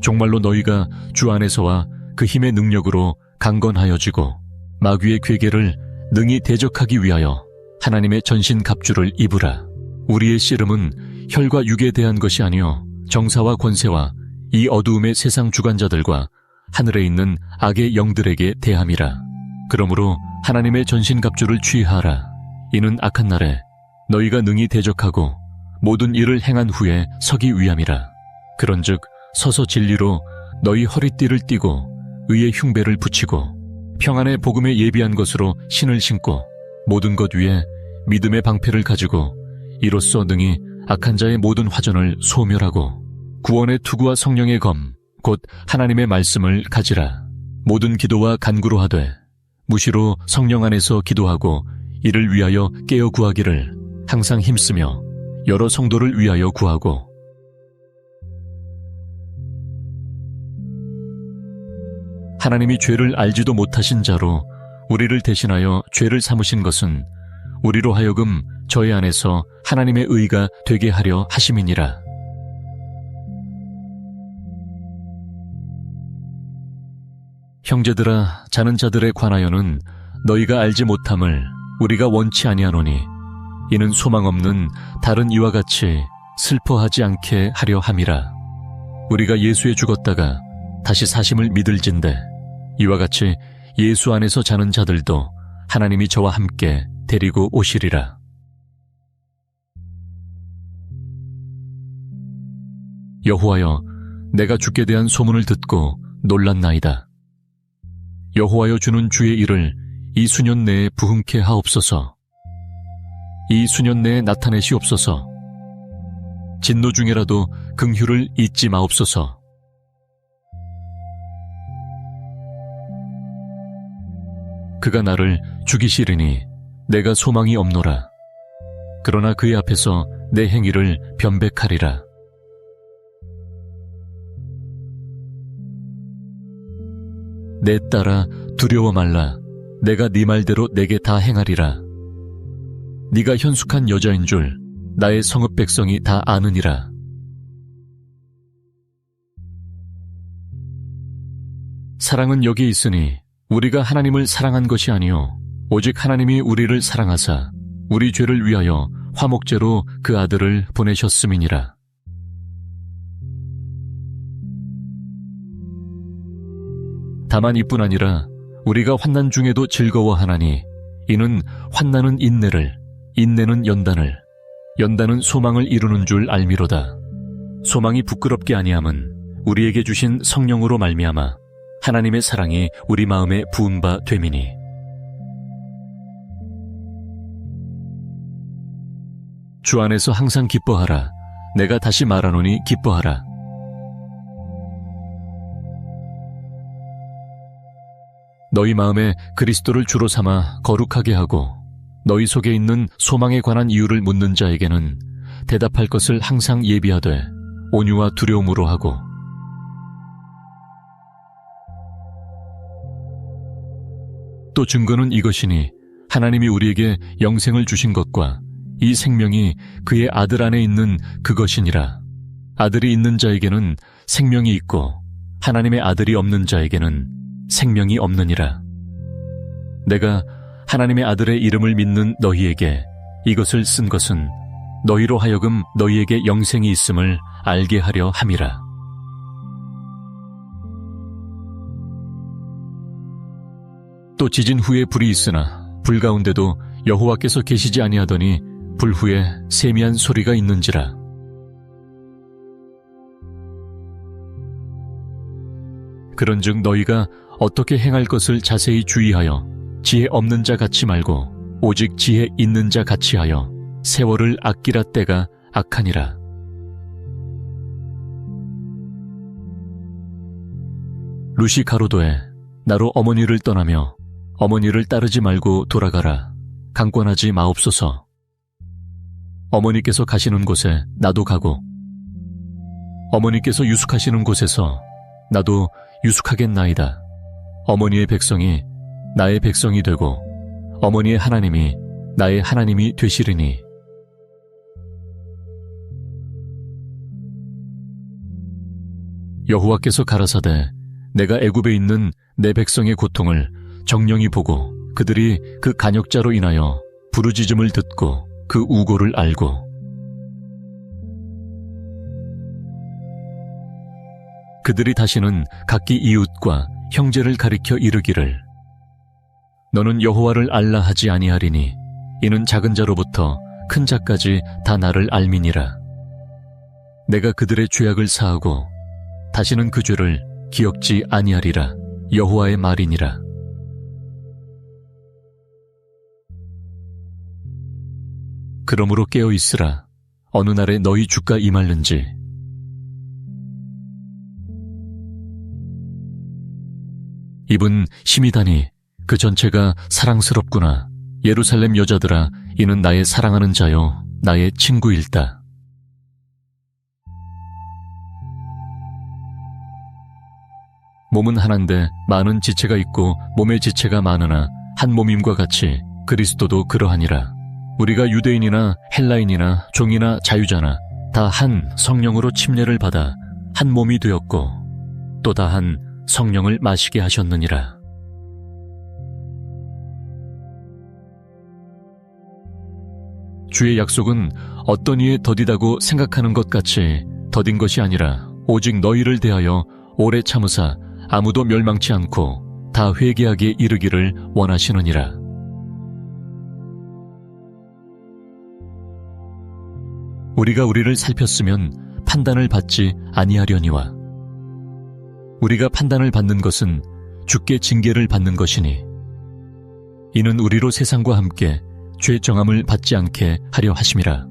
정말로 너희가 주 안에서와 그 힘의 능력으로 강건하여지고 마귀의 괴계를 능히 대적하기 위하여 하나님의 전신 갑주를 입으라. 우리의 씨름은 혈과 육에 대한 것이 아니요 정사와 권세와 이 어두움의 세상 주관자들과 하늘에 있는 악의 영들에게 대함이라. 그러므로 하나님의 전신 갑주를 취하라. 이는 악한 날에 너희가 능히 대적하고 모든 일을 행한 후에 서기 위함이라. 그런즉 서서 진리로 너희 허리띠를 띠고 의의 흉배를 붙이고 평안의 복음에 예비한 것으로 신을 신고 모든 것 위에 믿음의 방패를 가지고 이로써 능히 악한 자의 모든 화전을 소멸하고 구원의 투구와 성령의 검 곧 하나님의 말씀을 가지라. 모든 기도와 간구로 하되 무시로 성령 안에서 기도하고 이를 위하여 깨어 구하기를 항상 힘쓰며 여러 성도를 위하여 구하고 하나님이 죄를 알지도 못하신 자로 우리를 대신하여 죄를 삼으신 것은 우리로 하여금 저희 안에서 하나님의 의가 되게 하려 하심이니라. 형제들아, 자는 자들에 관하여는 너희가 알지 못함을 우리가 원치 아니하노니 이는 소망 없는 다른 이와 같이 슬퍼하지 않게 하려 함이라. 우리가 예수에 죽었다가 다시 사심을 믿을진대 이와 같이 예수 안에서 자는 자들도 하나님이 저와 함께 데리고 오시리라. 여호와여, 내가 주께 대한 소문을 듣고 놀랐나이다. 여호와여, 주는 주의 일을 이 수년 내에 부흥케 하옵소서. 이 수년 내에 나타내시옵소서. 진노 중에라도 긍휼을 잊지 마옵소서. 그가 나를 죽이시리니 내가 소망이 없노라. 그러나 그의 앞에서 내 행위를 변백하리라. 내 딸아, 두려워 말라. 내가 네 말대로 내게 다 행하리라. 네가 현숙한 여자인 줄 나의 성읍 백성이 다 아느니라. 사랑은 여기 있으니 우리가 하나님을 사랑한 것이 아니요 오직 하나님이 우리를 사랑하사 우리 죄를 위하여 화목제로 그 아들을 보내셨음이니라. 다만 이뿐 아니라 우리가 환난 중에도 즐거워하나니 이는 환난은 인내를, 인내는 연단을, 연단은 소망을 이루는 줄 알미로다. 소망이 부끄럽게 아니함은 우리에게 주신 성령으로 말미암아 하나님의 사랑이 우리 마음에 부은 바 됨이니 주 안에서 항상 기뻐하라. 내가 다시 말하노니 기뻐하라. 너희 마음에 그리스도를 주로 삼아 거룩하게 하고 너희 속에 있는 소망에 관한 이유를 묻는 자에게는 대답할 것을 항상 예비하되 온유와 두려움으로 하고 또 증거는 이것이니 하나님이 우리에게 영생을 주신 것과 이 생명이 그의 아들 안에 있는 그것이니라. 아들이 있는 자에게는 생명이 있고 하나님의 아들이 없는 자에게는 생명이 없느니라. 내가 하나님의 아들의 이름을 믿는 너희에게 이것을 쓴 것은 너희로 하여금 너희에게 영생이 있음을 알게 하려 함이라. 또 지진 후에 불이 있으나 불 가운데도 여호와께서 계시지 아니하더니 불 후에 세미한 소리가 있는지라. 그런즉 너희가 어떻게 행할 것을 자세히 주의하여 지혜 없는 자 같이 말고 오직 지혜 있는 자 같이 하여 세월을 아끼라. 때가 악하니라. 룻이 가로도에 나로 어머니를 떠나며 어머니를 따르지 말고 돌아가라. 강권하지 마옵소서. 어머니께서 가시는 곳에 나도 가고 어머니께서 유숙하시는 곳에서 나도 유숙하겠나이다. 어머니의 백성이 나의 백성이 되고 어머니의 하나님이 나의 하나님이 되시리니. 여호와께서 가라사대 내가 애굽에 있는 내 백성의 고통을 정령이 보고 그들이 그 간역자로 인하여 부르짖음을 듣고 그 우고를 알고 그들이 다시는 각기 이웃과 형제를 가리켜 이르기를 너는 여호와를 알라 하지 아니하리니 이는 작은 자로부터 큰 자까지 다 나를 알미니라. 내가 그들의 죄악을 사하고 다시는 그 죄를 기억지 아니하리라. 여호와의 말이니라. 그러므로 깨어 있으라. 어느 날에 너희 주가 임할는지. 입은 힘이 다니 그 전체가 사랑스럽구나. 예루살렘 여자들아, 이는 나의 사랑하는 자요 나의 친구일다. 몸은 하나인데 많은 지체가 있고 몸의 지체가 많으나 한 몸임과 같이 그리스도도 그러하니라. 우리가 유대인이나 헬라인이나 종이나 자유자나 다 한 성령으로 침례를 받아 한 몸이 되었고 또 다 한 성령을 마시게 하셨느니라. 주의 약속은 어떤 이에 더디다고 생각하는 것 같이 더딘 것이 아니라 오직 너희를 대하여 오래 참으사 아무도 멸망치 않고 다 회개하게 이르기를 원하시느니라. 우리가 우리를 살폈으면 판단을 받지 아니하려니와 우리가 판단을 받는 것은 주께 징계를 받는 것이니 이는 우리로 세상과 함께 죄 정함을 받지 않게 하려 하심이라.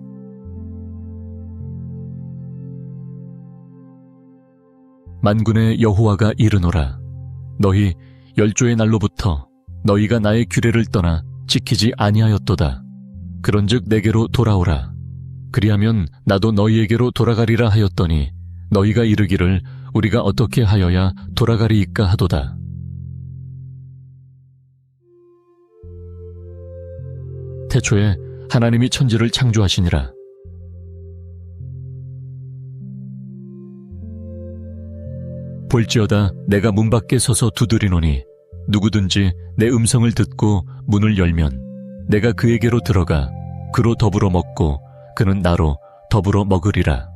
만군의 여호와가 이르노라. 너희 열조의 날로부터 너희가 나의 규례를 떠나 지키지 아니하였도다. 그런즉 내게로 돌아오라. 그리하면 나도 너희에게로 돌아가리라 하였더니 너희가 이르기를 우리가 어떻게 하여야 돌아가리이까 하도다. 태초에 하나님이 천지를 창조하시니라. 볼지어다 내가 문 밖에 서서 두드리노니 누구든지 내 음성을 듣고 문을 열면 내가 그에게로 들어가 그로 더불어 먹고 그는 나로 더불어 먹으리라.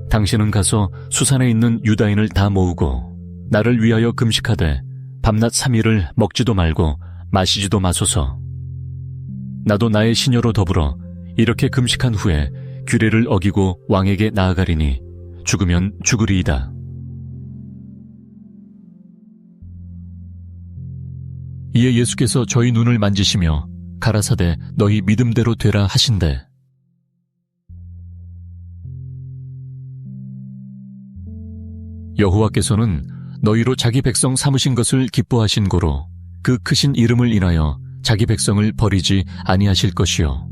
당신은 가서 수산에 있는 유다인을 다 모으고 나를 위하여 금식하되 밤낮 3일을 먹지도 말고 마시지도 마소서. 나도 나의 시녀로 더불어 이렇게 금식한 후에 규례를 어기고 왕에게 나아가리니 죽으면 죽으리이다. 이에 예수께서 저희 눈을 만지시며 가라사대 너희 믿음대로 되라 하신대. 여호와께서는 너희로 자기 백성 삼으신 것을 기뻐하신 고로 그 크신 이름을 인하여 자기 백성을 버리지 아니하실 것이요.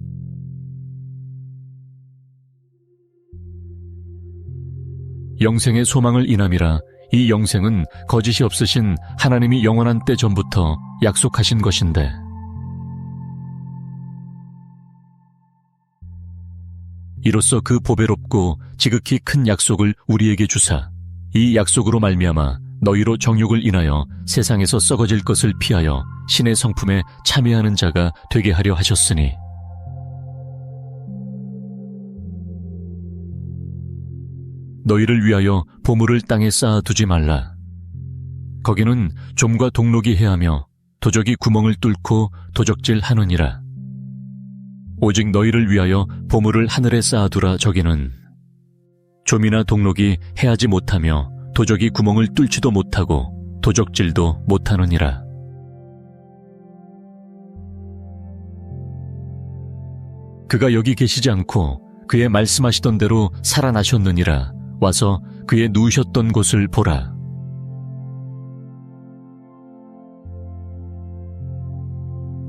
영생의 소망을 인함이라. 이 영생은 거짓이 없으신 하나님이 영원한 때 전부터 약속하신 것인데, 이로써 그 보배롭고 지극히 큰 약속을 우리에게 주사 이 약속으로 말미암아 너희로 정욕을 인하여 세상에서 썩어질 것을 피하여 신의 성품에 참여하는 자가 되게 하려 하셨으니, 너희를 위하여 보물을 땅에 쌓아두지 말라. 거기는 좀과 동록이 해하며 도적이 구멍을 뚫고 도적질 하느니라. 오직 너희를 위하여 보물을 하늘에 쌓아두라. 저기는 좀이나 동록이 해하지 못하며 도적이 구멍을 뚫지도 못하고 도적질도 못하느니라. 그가 여기 계시지 않고 그의 말씀하시던 대로 살아나셨느니라. 와서 그의 누우셨던 곳을 보라.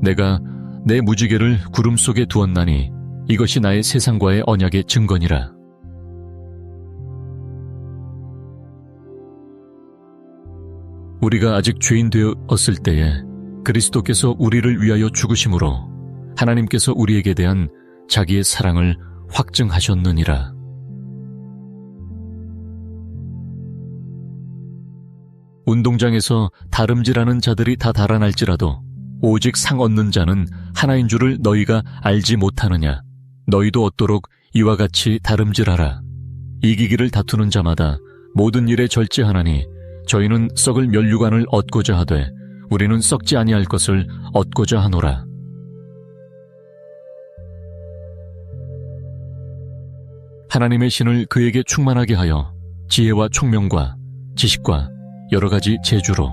내가 내 무지개를 구름 속에 두었나니 이것이 나의 세상과의 언약의 증거니라. 우리가 아직 죄인 되었을 때에 그리스도께서 우리를 위하여 죽으심으로 하나님께서 우리에게 대한 자기의 사랑을 확증하셨느니라. 운동장에서 다름질하는 자들이 다 달아날지라도 오직 상 얻는 자는 하나인 줄을 너희가 알지 못하느냐. 너희도 얻도록 이와 같이 다름질하라. 이기기를 다투는 자마다 모든 일에 절제하나니 저희는 썩을 면류관을 얻고자 하되 우리는 썩지 아니할 것을 얻고자 하노라. 하나님의 신을 그에게 충만하게 하여 지혜와 총명과 지식과 여러 가지 재주로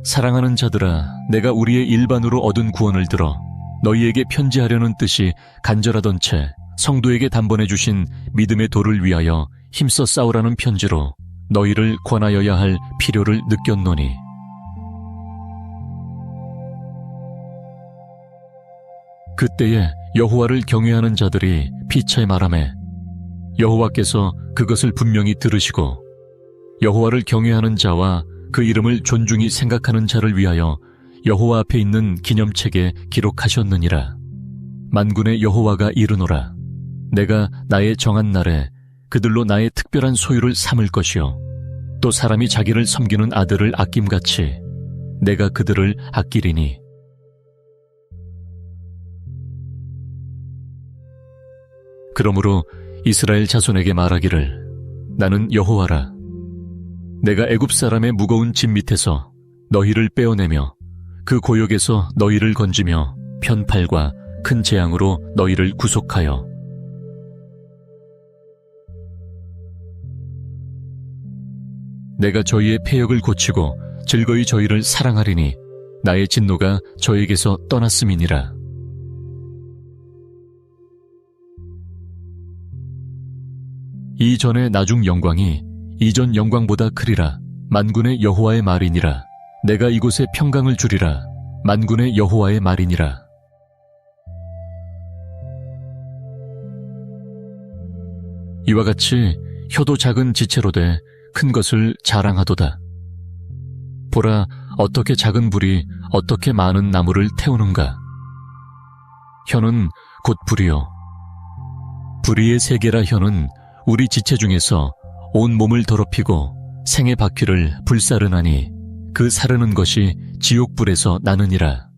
사랑하는 자들아, 내가 우리의 일반으로 얻은 구원을 들어 너희에게 편지하려는 뜻이 간절하던 채 성도에게 단번에 주신 믿음의 도를 위하여 힘써 싸우라는 편지로 너희를 권하여야 할 필요를 느꼈노니, 그때에 여호와를 경외하는 자들이 피차에 말하매 여호와께서 그것을 분명히 들으시고 여호와를 경외하는 자와 그 이름을 존중히 생각하는 자를 위하여 여호와 앞에 있는 기념책에 기록하셨느니라. 만군의 여호와가 이르노라. 내가 나의 정한 날에 그들로 나의 특별한 소유를 삼을 것이요 또 사람이 자기를 섬기는 아들을 아낌같이 내가 그들을 아끼리니, 그러므로 이스라엘 자손에게 말하기를 나는 여호와라. 내가 애굽 사람의 무거운 짐 밑에서 너희를 빼어내며 그 고역에서 너희를 건지며 편팔과 큰 재앙으로 너희를 구속하여 내가 저희의 패역을 고치고 즐거이 저희를 사랑하리니 나의 진노가 저에게서 떠났음이니라. 이전의 나중 영광이 이전 영광보다 크리라. 만군의 여호와의 말이니라. 내가 이곳에 평강을 주리라. 만군의 여호와의 말이니라. 이와 같이 혀도 작은 지체로 돼 큰 것을 자랑하도다. 보라, 어떻게 작은 불이 어떻게 많은 나무를 태우는가. 혀는 곧 불이요 불의의 세계라. 혀는 우리 지체 중에서 온 몸을 더럽히고 생의 바퀴를 불사르나니 그 사르는 것이 지옥불에서 나느니라.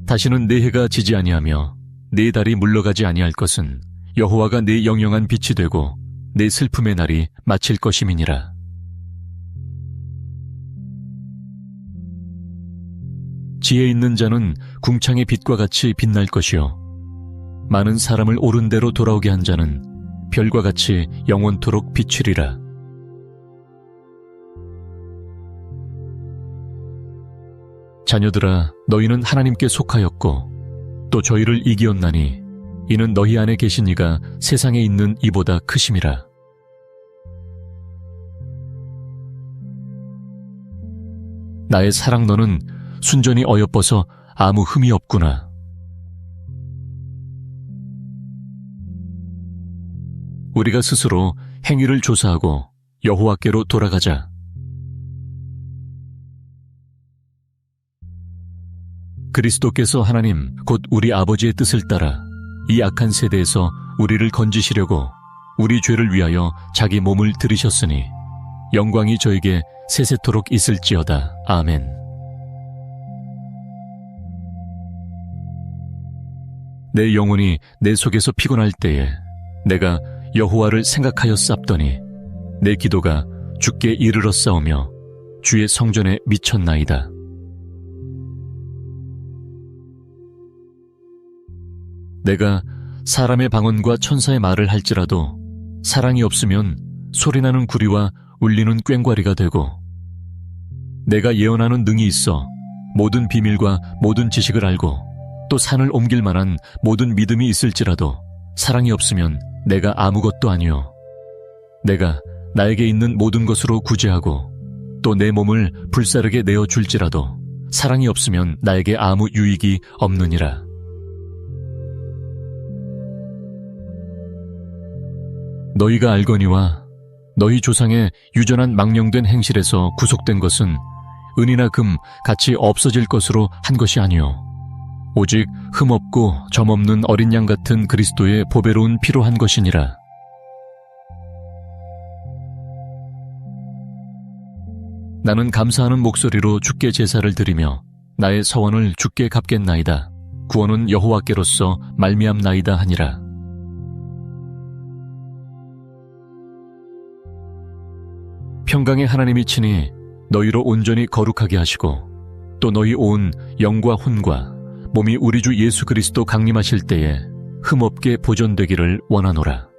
다시는 내 해가 지지 아니하며 내 달이 물러가지 아니할 것은 여호와가 내 영영한 빛이 되고 내 슬픔의 날이 마칠 것임이니라. 지혜 있는 자는 궁창의 빛과 같이 빛날 것이요 많은 사람을 옳은 대로 돌아오게 한 자는 별과 같이 영원토록 비추리라. 자녀들아, 너희는 하나님께 속하였고 또 저희를 이기었나니 이는 너희 안에 계신 이가 세상에 있는 이보다 크심이라. 나의 사랑, 너는 순전히 어여뻐서 아무 흠이 없구나. 우리가 스스로 행위를 조사하고 여호와께로 돌아가자. 그리스도께서 하나님 곧 우리 아버지의 뜻을 따라 이 악한 세대에서 우리를 건지시려고 우리 죄를 위하여 자기 몸을 들이셨으니 영광이 저에게 세세토록 있을지어다. 아멘. 내 영혼이 내 속에서 피곤할 때에 내가 여호와를 생각하여 쌉더니 내 기도가 주께 이르러 싸우며 주의 성전에 미쳤나이다. 내가 사람의 방언과 천사의 말을 할지라도 사랑이 없으면 소리나는 구리와 울리는 꽹과리가 되고, 내가 예언하는 능이 있어 모든 비밀과 모든 지식을 알고 또 산을 옮길 만한 모든 믿음이 있을지라도 사랑이 없으면 내가 아무것도 아니요. 내가 나에게 있는 모든 것으로 구제하고 또 내 몸을 불사르게 내어줄지라도 사랑이 없으면 나에게 아무 유익이 없느니라. 너희가 알거니와 너희 조상의 유전한 망령된 행실에서 구속된 것은 은이나 금 같이 없어질 것으로 한 것이 아니요 오직 흠없고 점없는 어린 양 같은 그리스도의 보배로운 피로 한 것이니라. 나는 감사하는 목소리로 주께 제사를 드리며 나의 서원을 주께 갚겠나이다. 구원은 여호와께로서 말미암나이다 하니라. 평강의 하나님이 친히 너희로 온전히 거룩하게 하시고 또 너희 온 영과 혼과 몸이 우리 주 예수 그리스도 강림하실 때에 흠없게 보존되기를 원하노라.